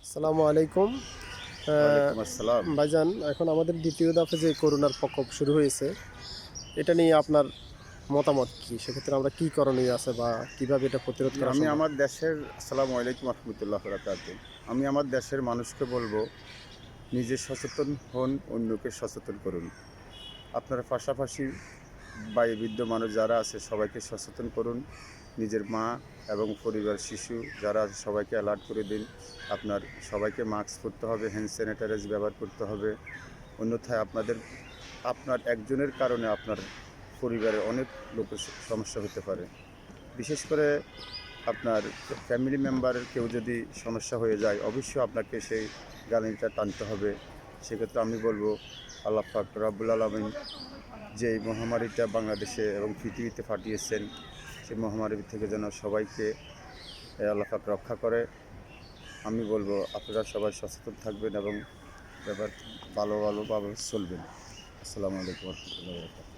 আসসালামু আলাইকুম। ওয়ালাইকুম আসসালাম। ভাইজান, এখন আমাদের দ্বিতীয় দফে যে করোনার প্রকোপ শুরু হয়েছে, এটা নিয়ে আপনার মতামত কি? সেক্ষেত্রে আমরা কি করণীয় আছে বা কিভাবে এটা প্রতিরোধ জি, করা আমি সম্ভব? আমার দেশের আসসালামু আলাইকুম রাহমাতুল্লাহি ওয়া বারাকাতুহু। আমি আমার দেশের মানুষকে বলবো, নিজে সচেতন হন, অন্যকে সচেতন করুন। আপনারা পাশাপাশি বৃদ্ধ মানুষ যারা আছে সবাইকে সচেতন করুন। নিজের মা এবং পরিবার শিশু যারা আছে সবাইকে অ্যালার্ট করে দিন। আপনার সবাইকে মাস্ক পরতে হবে, হ্যান্ড স্যানিটাইজার ব্যবহার করতে হবে। অন্যথায় আপনার একজনের কারণে আপনার পরিবারে অনেক লোকের সমস্যা হতে পারে। বিশেষ করে আপনার ফ্যামিলি মেম্বারের কেউ যদি সমস্যা হয়ে যায়, অবশ্যই আপনাকে সেই গাড়িটা টানতে হবে। সেক্ষেত্রে আমি বলবো, আল্লাহ পাক রব্বুল আলামিন যে এই মহামারীটা বাংলাদেশে এবং পৃথিবীতে পাঠিয়েছেন, সেই মহামারী থেকে যেন সবাইকে আল্লাহ পাক রক্ষা করে। আমি বলবো আপনারা সবাই সচেতন থাকবেন এবং ব্যাপার ভালোভাবে চলবেন। আসসালামু আলাইকুম রহমতুল্লাহ।